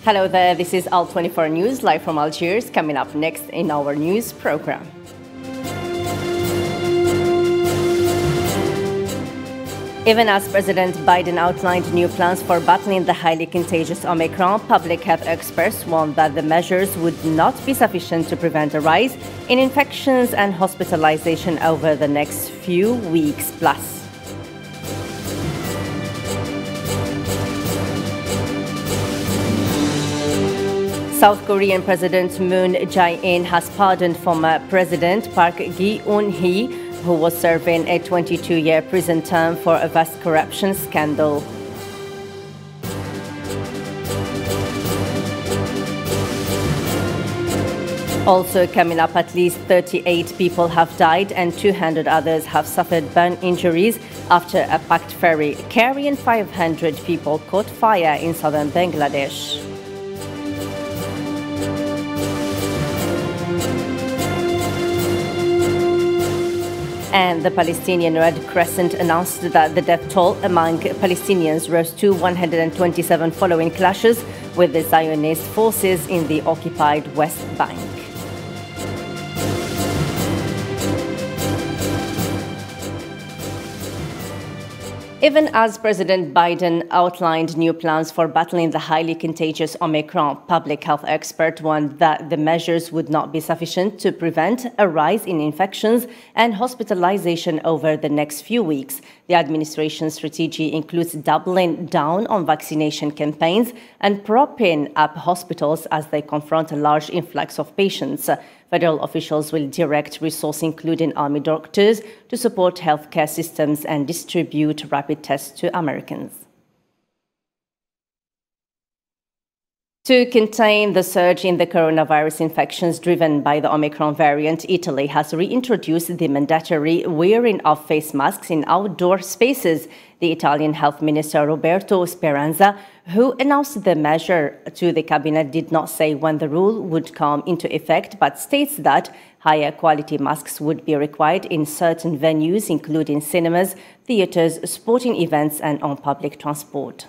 Hello there, this is Al 24 News, live from Algiers, coming up next in our news program. Even as President Biden outlined new plans for battling the highly contagious Omicron, public health experts warned that the measures would not be sufficient to prevent a rise in infections and hospitalization over the next few weeks plus. South Korean President Moon Jae-in has pardoned former President Park Geun-hye, who was serving a 22-year prison term for a vast corruption scandal. Also coming up, at least 38 people have died and 200 others have suffered burn injuries after a packed ferry carrying 500 people caught fire in southern Bangladesh. And the Palestinian Red Crescent announced that the death toll among Palestinians rose to 127 following clashes with the Zionist forces in the occupied West Bank. Even as President Biden outlined new plans for battling the highly contagious Omicron, public health experts warned that the measures would not be sufficient to prevent a rise in infections and hospitalization over the next few weeks. The administration's strategy includes doubling down on vaccination campaigns and propping up hospitals as they confront a large influx of patients. Federal officials will direct resources, including army doctors, to support healthcare systems and distribute rapid tests to Americans. To contain the surge in the coronavirus infections driven by the Omicron variant, Italy has reintroduced the mandatory wearing of face masks in outdoor spaces. The Italian Health Minister Roberto Speranza, who announced the measure to the cabinet, did not say when the rule would come into effect, but states that higher quality masks would be required in certain venues, including cinemas, theaters, sporting events, and on public transport.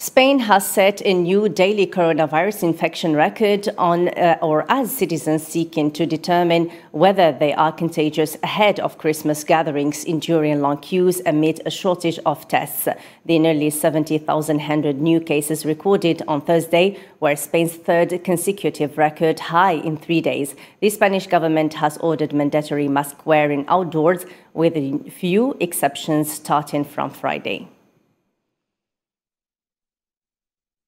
Spain has set a new daily coronavirus infection record as citizens seeking to determine whether they are contagious ahead of Christmas gatherings enduring long queues amid a shortage of tests. The nearly 70,100 new cases recorded on Thursday were Spain's third consecutive record high in 3 days. The Spanish government has ordered mandatory mask wearing outdoors, with a few exceptions starting from Friday.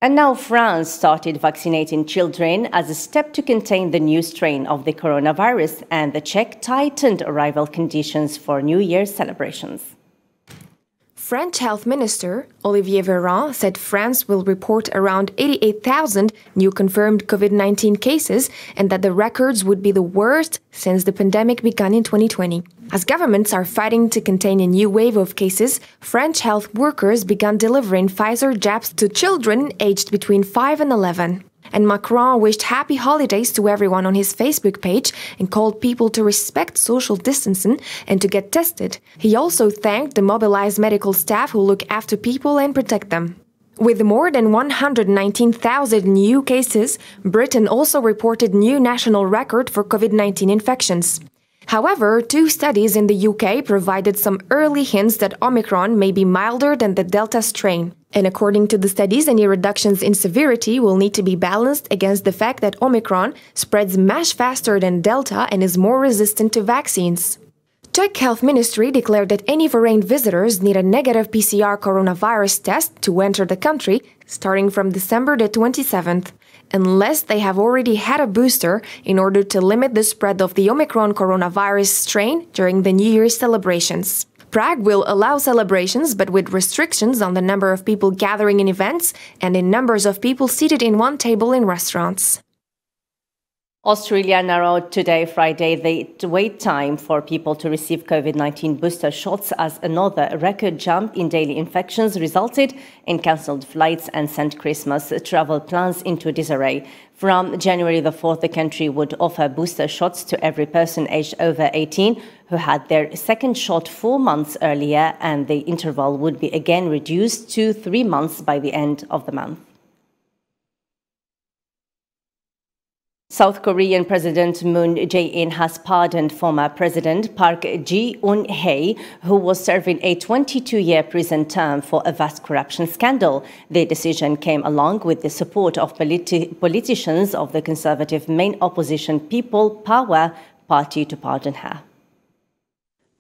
And now France started vaccinating children as a step to contain the new strain of the coronavirus, and the Czech tightened arrival conditions for New Year's celebrations. French Health Minister Olivier Véran said France will report around 88,000 new confirmed COVID-19 cases and that the records would be the worst since the pandemic began in 2020. As governments are fighting to contain a new wave of cases, French health workers began delivering Pfizer jabs to children aged between 5 and 11. And Macron wished happy holidays to everyone on his Facebook page and called people to respect social distancing and to get tested. He also thanked the mobilized medical staff who look after people and protect them. With more than 119,000 new cases, Britain also reported new national record for COVID-19 infections. However, 2 studies in the UK provided some early hints that Omicron may be milder than the Delta strain. And according to the studies, any reductions in severity will need to be balanced against the fact that Omicron spreads much faster than Delta and is more resistant to vaccines. Czech Health Ministry declared that any foreign visitors need a negative PCR coronavirus test to enter the country starting from December the 27th, unless they have already had a booster, in order to limit the spread of the Omicron coronavirus strain during the New Year's celebrations. Prague will allow celebrations, but with restrictions on the number of people gathering in events and in numbers of people seated in one table in restaurants. Australia narrowed today, Friday, the wait time for people to receive COVID-19 booster shots as another record jump in daily infections resulted in cancelled flights and sent Christmas travel plans into disarray. From January the 4th, the country would offer booster shots to every person aged over 18 who had their second shot 4 months earlier, and the interval would be again reduced to 3 months by the end of the month. South Korean President Moon Jae-in has pardoned former President Park Ji-un-hye, who was serving a 22-year prison term for a vast corruption scandal. The decision came along with the support of politicians of the conservative main opposition People Power Party to pardon her.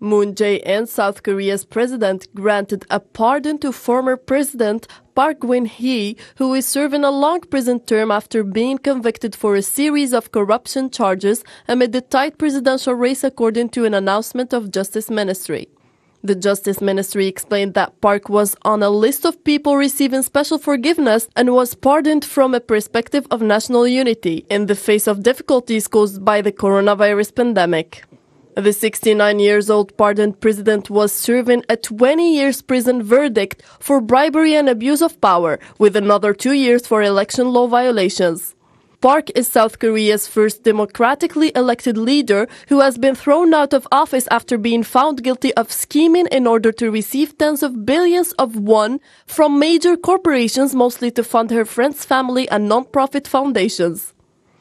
Moon Jae-in, South Korea's president, granted a pardon to former President Park Geun-hye, who is serving a long prison term after being convicted for a series of corruption charges amid the tight presidential race, according to an announcement of Justice Ministry. The Justice Ministry explained that Park was on a list of people receiving special forgiveness and was pardoned from a perspective of national unity in the face of difficulties caused by the coronavirus pandemic. The 69-year-old pardoned president was serving a 20 years prison verdict for bribery and abuse of power, with another 2 years for election law violations. Park is South Korea's first democratically elected leader who has been thrown out of office after being found guilty of scheming in order to receive tens of billions of won from major corporations, mostly to fund her friend's family and non-profit foundations.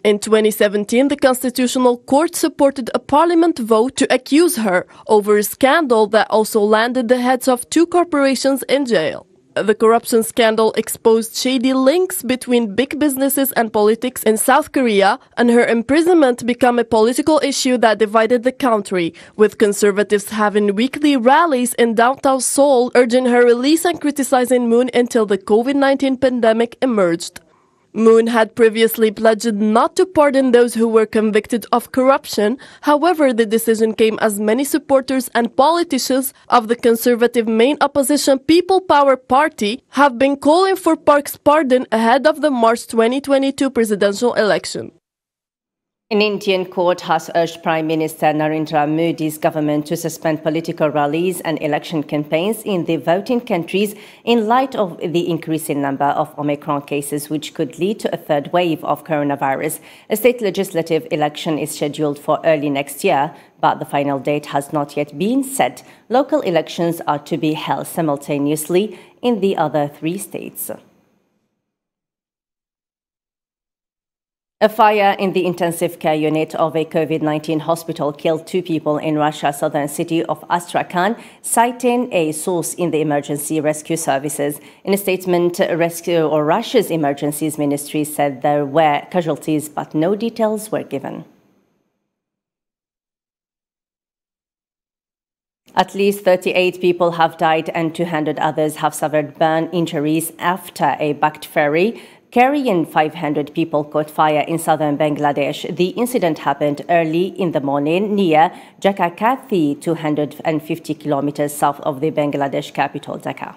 In 2017, the Constitutional Court supported a parliament vote to accuse her over a scandal that also landed the heads of 2 corporations in jail. The corruption scandal exposed shady links between big businesses and politics in South Korea, and her imprisonment became a political issue that divided the country, with conservatives having weekly rallies in downtown Seoul urging her release and criticizing Moon until the COVID-19 pandemic emerged. Moon had previously pledged not to pardon those who were convicted of corruption. However, the decision came as many supporters and politicians of the conservative main opposition People Power Party have been calling for Park's pardon ahead of the March 2022 presidential election. An Indian court has urged Prime Minister Narendra Modi's government to suspend political rallies and election campaigns in the voting countries in light of the increasing number of Omicron cases, which could lead to a third wave of coronavirus. A state legislative election is scheduled for early next year, but the final date has not yet been set. Local elections are to be held simultaneously in the other 3 states. A fire in the intensive care unit of a COVID-19 hospital killed 2 people in Russia's southern city of Astrakhan, citing a source in the emergency rescue services. In a statement, Russia's emergencies ministry said there were casualties, but no details were given. At least 38 people have died and 200 others have suffered burn injuries after a backed ferry carrying 500 people caught fire in southern Bangladesh. The incident happened early in the morning near Jakarta, 250 kilometers south of the Bangladesh capital, Dhaka.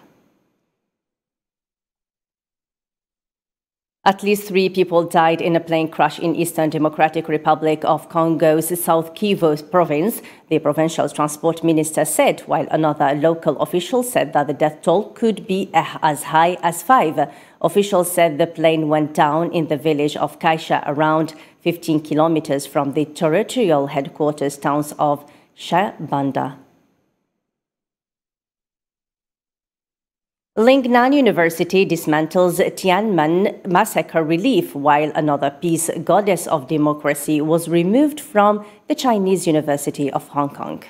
At least 3 people died in a plane crash in Eastern Democratic Republic of Congo's South Kivu province, the provincial transport minister said, while another local official said that the death toll could be as high as 5. Officials said the plane went down in the village of Kaisha, around 15 kilometers from the territorial headquarters towns of Shabanda. Lingnan University dismantles Tiananmen massacre relief, while another peace goddess of democracy was removed from the Chinese University of Hong Kong.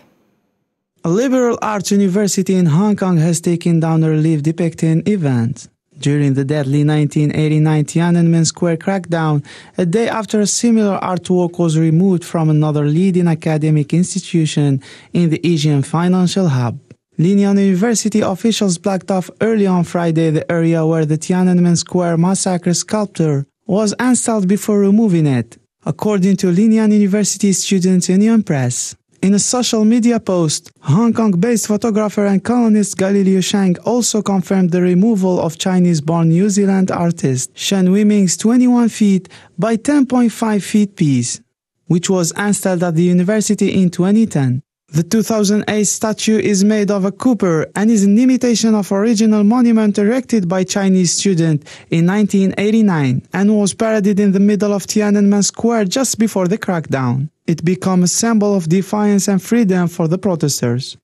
A liberal arts university in Hong Kong has taken down a relief depicting events during the deadly 1989 Tiananmen Square crackdown, a day after a similar artwork was removed from another leading academic institution in the Asian financial hub. Lingnan University officials blocked off early on Friday the area where the Tiananmen Square massacre sculpture was installed before removing it, according to Lingnan University Student Union Press. In a social media post, Hong Kong-based photographer and columnist Galileo Shang also confirmed the removal of Chinese-born New Zealand artist Shen Wiming's 21 feet by 10.5 feet piece, which was installed at the university in 2010. The 2008 statue is made of a copper and is an imitation of original monument erected by Chinese student in 1989 and was paraded in the middle of Tiananmen Square just before the crackdown. It became a symbol of defiance and freedom for the protesters.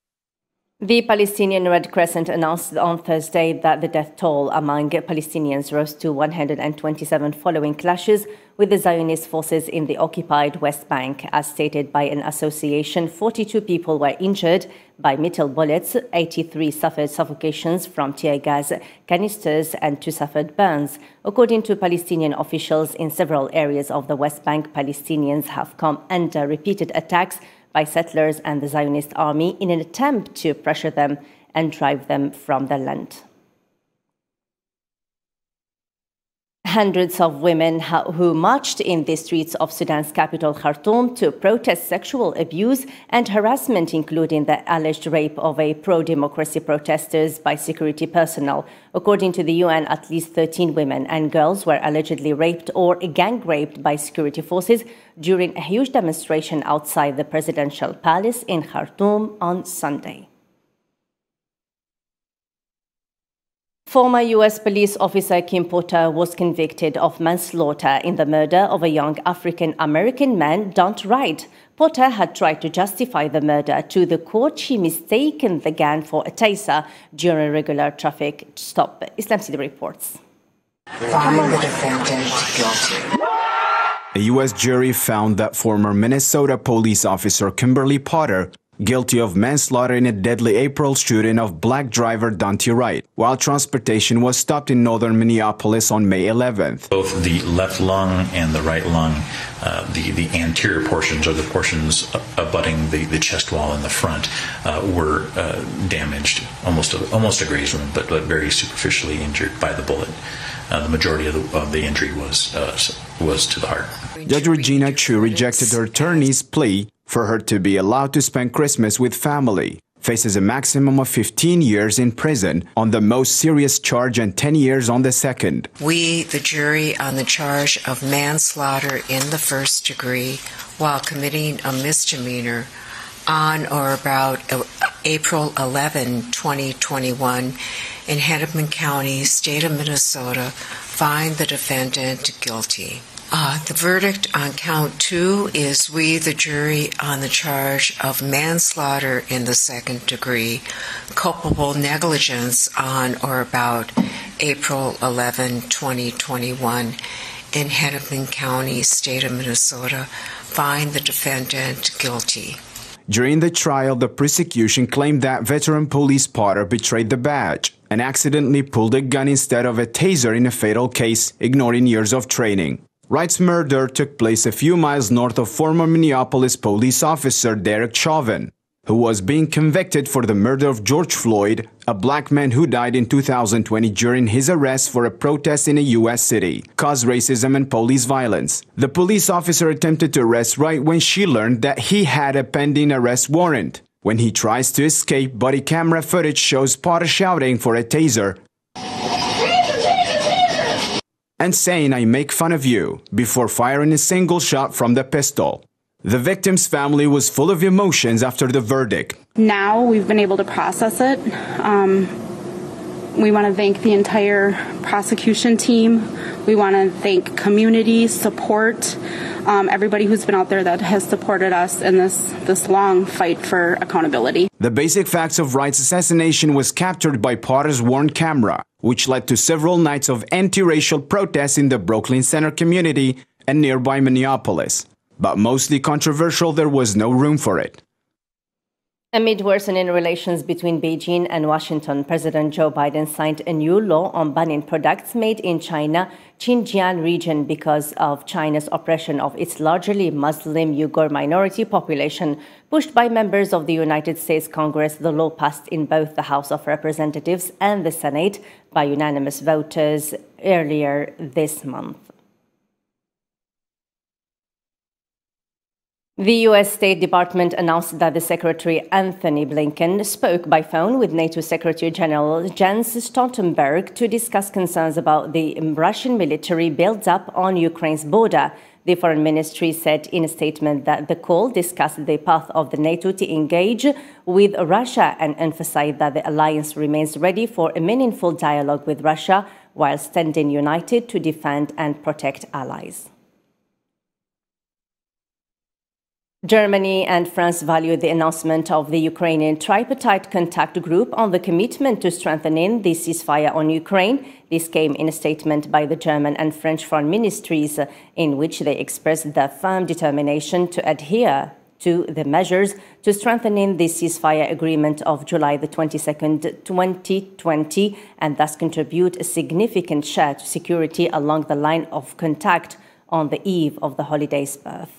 The Palestinian Red Crescent announced on Thursday that the death toll among Palestinians rose to 127 following clashes with the Zionist forces in the occupied West Bank. As stated by an association, 42 people were injured by metal bullets, 83 suffered suffocations from tear gas canisters, and 2 suffered burns. According to Palestinian officials in several areas of the West Bank, Palestinians have come under repeated attacks by settlers and the Zionist army in an attempt to pressure them and drive them from the land. Hundreds of women who marched in the streets of Sudan's capital, Khartoum, to protest sexual abuse and harassment, including the alleged rape of a pro-democracy protesters by security personnel. According to the UN, at least 13 women and girls were allegedly raped or gang-raped by security forces during a huge demonstration outside the presidential palace in Khartoum on Sunday. Former U.S. police officer Kim Potter was convicted of manslaughter in the murder of a young African-American man, Don't Wright. Potter had tried to justify the murder to the court. She mistaken the gun for a taser during a regular traffic stop. Islam City reports. Find the defendant guilty. A U.S. jury found that former Minnesota police officer Kimberly Potter guilty of manslaughter in a deadly April shooting of black driver Dante Wright while transportation was stopped in northern Minneapolis on May 11th. Both the left lung and the right lung, the anterior portions or the portions abutting the chest wall in the front were damaged, almost a graze wound, but very superficially injured by the bullet. The majority of the injury was to the heart. Judge Regina Chu rejected her attorney's plea for her to be allowed to spend Christmas with family. Faces a maximum of 15 years in prison on the most serious charge and 10 years on the second. We, the jury, on the charge of manslaughter in the first degree while committing a misdemeanor on or about April 11, 2021, in Hennepin County, state of Minnesota, find the defendant guilty. The verdict on count 2 is we, the jury, on the charge of manslaughter in the second degree, culpable negligence on or about April 11, 2021, in Hennepin County, state of Minnesota, find the defendant guilty. During the trial, the prosecution claimed that veteran police Potter betrayed the badge and accidentally pulled a gun instead of a taser in a fatal case, ignoring years of training. Wright's murder took place a few miles north of former Minneapolis police officer Derek Chauvin, who was being convicted for the murder of George Floyd, a black man who died in 2020 during his arrest for a protest in a U.S. city, caused racism and police violence. The police officer attempted to arrest Wright when she learned that he had a pending arrest warrant. When he tries to escape, body camera footage shows Potter shouting for a taser and saying, "I make fun of you," before firing a single shot from the pistol. The victim's family was full of emotions after the verdict. Now we've been able to process it. We want to thank the entire prosecution team. We want to thank community support, everybody who's been out there that has supported us in this long fight for accountability. The basic facts of Wright's assassination was captured by Potter's Warren camera, which led to several nights of anti-racial protests in the Brooklyn Center community and nearby Minneapolis. But mostly controversial, there was no room for it. Amid worsening relations between Beijing and Washington, President Joe Biden signed a new law on banning products made in China, Xinjiang region, because of China's oppression of its largely Muslim Uyghur minority population. Pushed by members of the United States Congress, the law passed in both the House of Representatives and the Senate by unanimous voters earlier this month. The U.S. State Department announced that the Secretary Anthony Blinken spoke by phone with NATO Secretary General Jens Stoltenberg to discuss concerns about the Russian military build-up on Ukraine's border. The Foreign Ministry said in a statement that the call discussed the path of the NATO to engage with Russia and emphasized that the alliance remains ready for a meaningful dialogue with Russia while standing united to defend and protect allies. Germany and France value the announcement of the Ukrainian tripartite contact group on the commitment to strengthening the ceasefire on Ukraine. This came in a statement by the German and French foreign ministries in which they expressed their firm determination to adhere to the measures to strengthening the ceasefire agreement of July the 22nd, 2020, and thus contribute a significant share to security along the line of contact on the eve of the holiday's birth.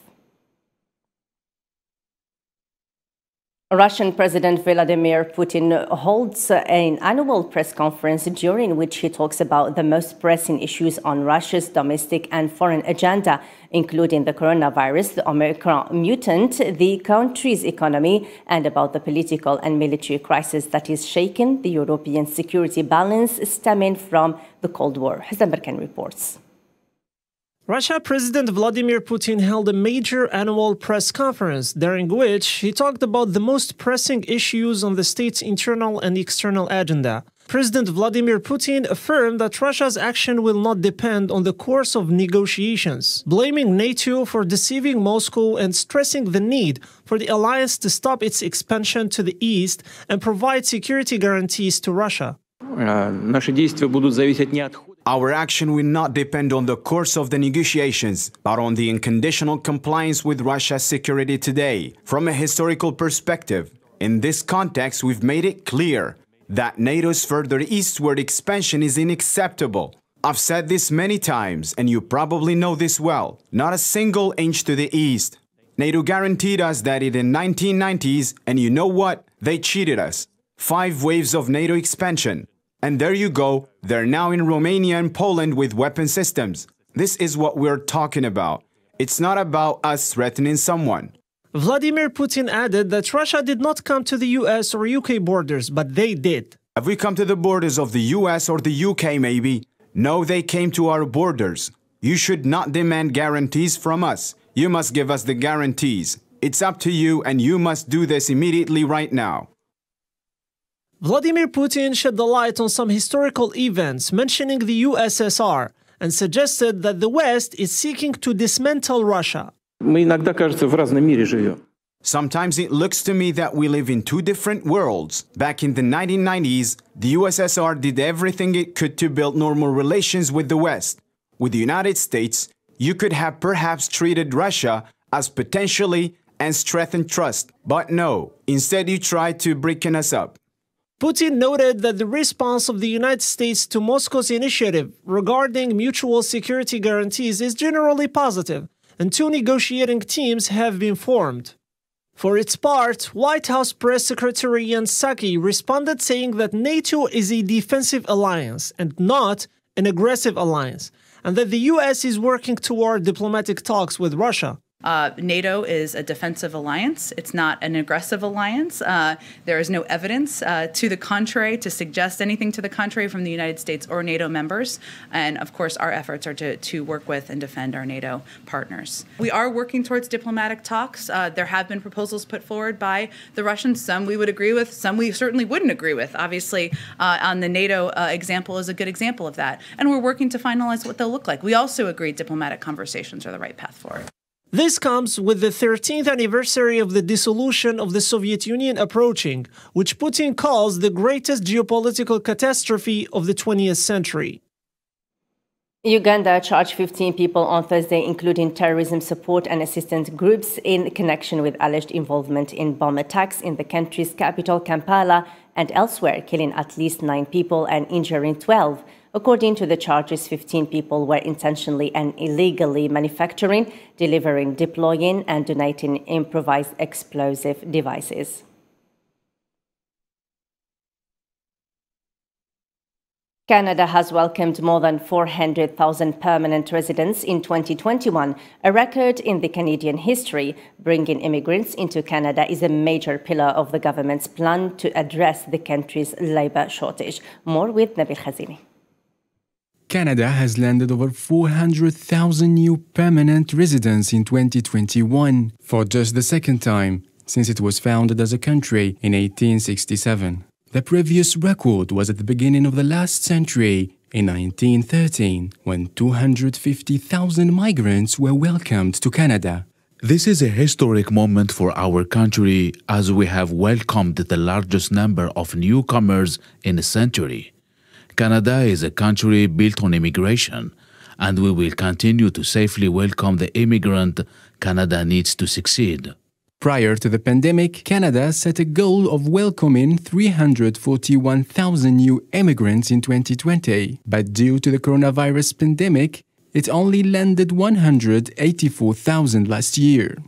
Russian President Vladimir Putin holds an annual press conference during which he talks about the most pressing issues on Russia's domestic and foreign agenda, including the coronavirus, the Omicron mutant, the country's economy, and about the political and military crisis that is shaking the European security balance stemming from the Cold War. Hassan Barkan reports. Russia President Vladimir Putin held a major annual press conference during which he talked about the most pressing issues on the state's internal and external agenda. President Vladimir Putin affirmed that Russia's action will not depend on the course of negotiations, blaming NATO for deceiving Moscow and stressing the need for the alliance to stop its expansion to the east and provide security guarantees to Russia. Our action will not depend on the course of the negotiations, but on the unconditional compliance with Russia's security today. From a historical perspective, in this context, we've made it clear that NATO's further eastward expansion is unacceptable. I've said this many times, and you probably know this well. Not a single inch to the east. NATO guaranteed us that in the 1990s, and you know what? They cheated us. 5 waves of NATO expansion. And there you go, they're now in Romania and Poland with weapon systems. This is what we're talking about. It's not about us threatening someone. Vladimir Putin added that Russia did not come to the US or UK borders, but they did. Have we come to the borders of the US or the UK maybe? No, they came to our borders. You should not demand guarantees from us. You must give us the guarantees. It's up to you, and you must do this immediately right now. Vladimir Putin shed the light on some historical events mentioning the USSR and suggested that the West is seeking to dismantle Russia. Sometimes it looks to me that we live in 2 different worlds. Back in the 1990s, the USSR did everything it could to build normal relations with the West. With the United States, you could have perhaps treated Russia as potentially and strengthened trust. But no, instead you tried to breaking us up. Putin noted that the response of the United States to Moscow's initiative regarding mutual security guarantees is generally positive, and 2 negotiating teams have been formed. For its part, White House Press Secretary Jen Psaki responded saying that NATO is a defensive alliance and not an aggressive alliance, and that the US is working toward diplomatic talks with Russia. NATO is a defensive alliance. It's not an aggressive alliance. There is no evidence to the contrary to suggest anything to the contrary from the United States or NATO members. And of course, our efforts are to work with and defend our NATO partners. We are working towards diplomatic talks. There have been proposals put forward by the Russians. Some we would agree with, some we certainly wouldn't agree with. Obviously, on the NATO example is a good example of that. And we're working to finalize what they'll look like. We also agree diplomatic conversations are the right path forward. This comes with the 13th anniversary of the dissolution of the Soviet Union approaching, which Putin calls the greatest geopolitical catastrophe of the 20th century. Uganda charged 15 people on Thursday, including terrorism support and assistance groups, in connection with alleged involvement in bomb attacks in the country's capital, Kampala, and elsewhere, killing at least 9 people and injuring 12. According to the charges, 15 people were intentionally and illegally manufacturing, delivering, deploying, and donating improvised explosive devices. Canada has welcomed more than 400,000 permanent residents in 2021, a record in the Canadian history. Bringing immigrants into Canada is a major pillar of the government's plan to address the country's labour shortage. More with Nabil Khazini. Canada has landed over 400,000 new permanent residents in 2021 for just the second time since it was founded as a country in 1867. The previous record was at the beginning of the last century in 1913, when 250,000 migrants were welcomed to Canada. This is a historic moment for our country as we have welcomed the largest number of newcomers in a century. Canada is a country built on immigration, and we will continue to safely welcome the immigrant Canada needs to succeed. Prior to the pandemic, Canada set a goal of welcoming 341,000 new immigrants in 2020, but due to the coronavirus pandemic, it only landed 184,000 last year.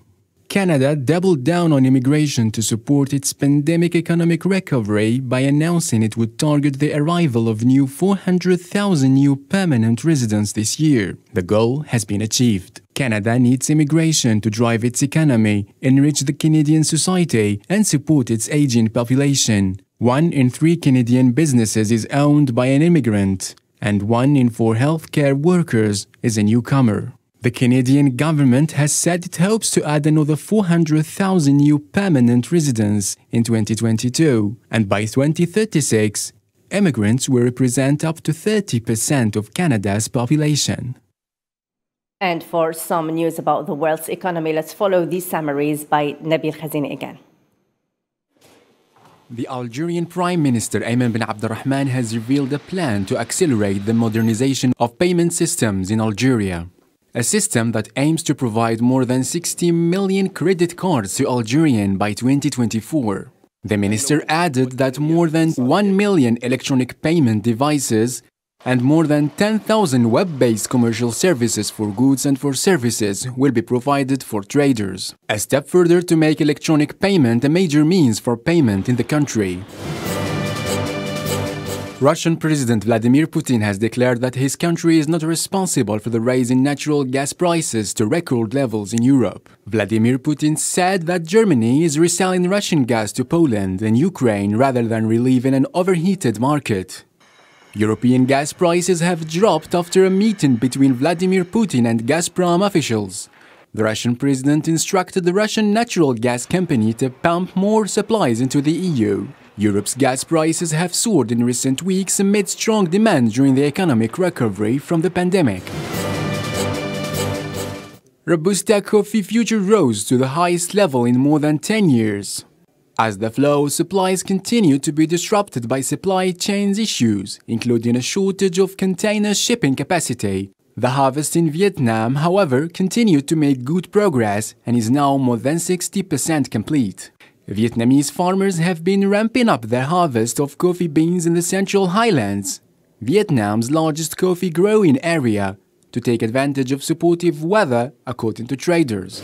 Canada doubled down on immigration to support its pandemic economic recovery by announcing it would target the arrival of 400,000 new permanent residents this year. The goal has been achieved. Canada needs immigration to drive its economy, enrich the Canadian society, and support its aging population. 1 in 3 Canadian businesses is owned by an immigrant, and 1 in 4 healthcare workers is a newcomer. The Canadian government has said it hopes to add another 400,000 new permanent residents in 2022, and by 2036, immigrants will represent up to 30% of Canada's population. And for some news about the world's economy, let's follow these summaries by Nabil Khazini again. The Algerian Prime Minister Ayman bin Abdurrahman has revealed a plan to accelerate the modernization of payment systems in Algeria, a system that aims to provide more than 60 million credit cards to Algerians by 2024. The minister added that more than 1 million electronic payment devices and more than 10,000 web-based commercial services for goods and for services will be provided for traders, a step further to make electronic payment a major means for payment in the country. Russian President Vladimir Putin has declared that his country is not responsible for the rise in natural gas prices to record levels in Europe. Vladimir Putin said that Germany is reselling Russian gas to Poland and Ukraine rather than relieving an overheated market. European gas prices have dropped after a meeting between Vladimir Putin and Gazprom officials. The Russian president instructed the Russian natural gas company to pump more supplies into the EU. Europe's gas prices have soared in recent weeks amid strong demand during the economic recovery from the pandemic. Robusta coffee future rose to the highest level in more than 10 years. As the flow of supplies continued to be disrupted by supply chain issues, including a shortage of container shipping capacity, the harvest in Vietnam, however, continued to make good progress and is now more than 60% complete. Vietnamese farmers have been ramping up their harvest of coffee beans in the Central Highlands, Vietnam's largest coffee growing area, to take advantage of supportive weather, according to traders.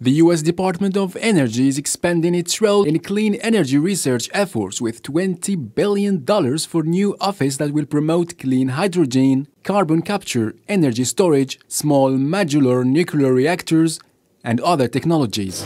The U.S. Department of Energy is expanding its role in clean energy research efforts with $20 billion for new office that will promote clean hydrogen, carbon capture, energy storage, small modular nuclear reactors, and other technologies.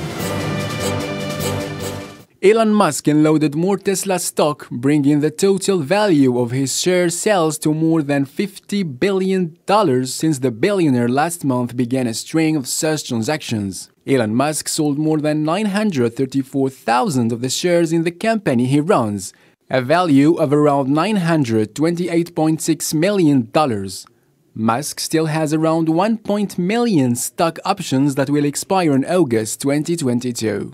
Elon Musk unloaded more Tesla stock, bringing the total value of his share sales to more than $50 billion since the billionaire last month began a string of such transactions. Elon Musk sold more than 934,000 of the shares in the company he runs, a value of around $928.6 million. Musk still has around 1 million stock options that will expire in August 2022.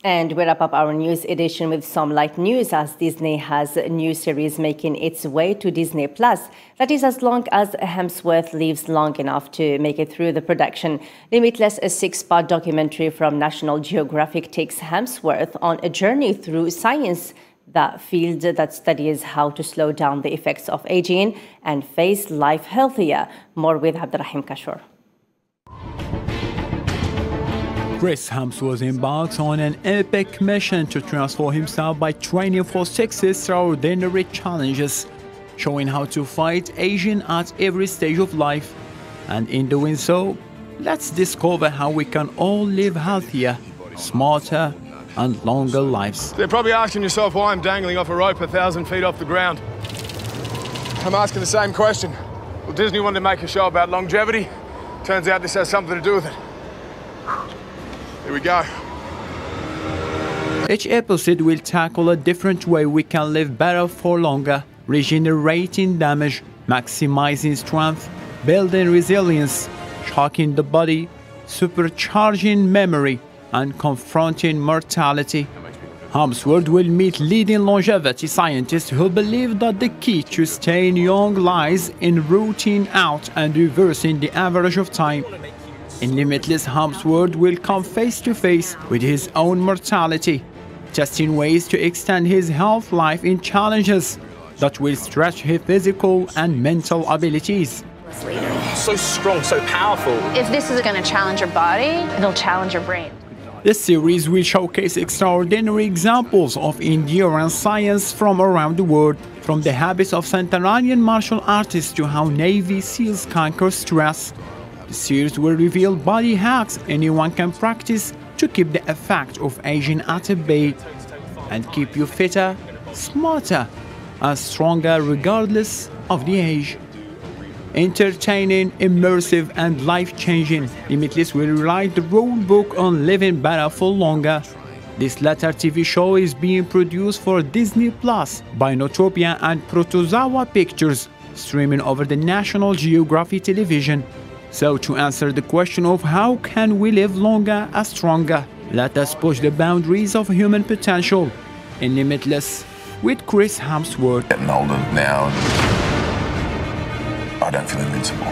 And we wrap up our news edition with some light news, as Disney has a new series making its way to Disney Plus. That is, as long as Hemsworth lives long enough to make it through the production. Limitless, a 6-part documentary from National Geographic, takes Hemsworth on a journey through science, that field that studies how to slow down the effects of aging and face life healthier. More with Abdurrahim Kashur. Chris Hemsworth embarks on an epic mission to transform himself by training for 6 extraordinary challenges, showing how to fight aging at every stage of life. And in doing so, let's discover how we can all live healthier, smarter, and longer lives. They're probably asking yourself why I'm dangling off a rope 1,000 feet off the ground. I'm asking the same question. Well, Disney wanted to make a show about longevity. Turns out this has something to do with it. Here we go. Each episode will tackle a different way we can live better for longer, regenerating damage, maximizing strength, building resilience, shocking the body, supercharging memory, and confronting mortality. Hemsworth will meet leading longevity scientists who believe that the key to staying young lies in rooting out and reversing the average of time. In Limitless, Hemsworth will come face to face with his own mortality, testing ways to extend his health life in challenges that will stretch his physical and mental abilities. So strong, so powerful. If this is going to challenge your body, it'll challenge your brain. This series will showcase extraordinary examples of endurance science from around the world, from the habits of centenarian martial artists to how Navy SEALs conquer stress. The series will reveal body hacks anyone can practice to keep the effect of aging at bay and keep you fitter, smarter, and stronger regardless of the age. Entertaining, immersive, and life-changing, Limitless will write the rule book on living better for longer. This latter TV show is being produced for Disney Plus by Notopia and Protozoa Pictures, streaming over the National Geographic Television. So to answer the question of how can we live longer and stronger, let us push the boundaries of human potential in Limitless with Chris Hemsworth. Getting older now, I don't feel invincible.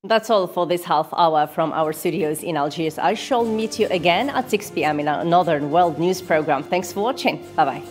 That's all for this half hour from our studios in Algiers. I shall meet you again at 6 p.m. in another World News program. Thanks for watching. Bye-bye.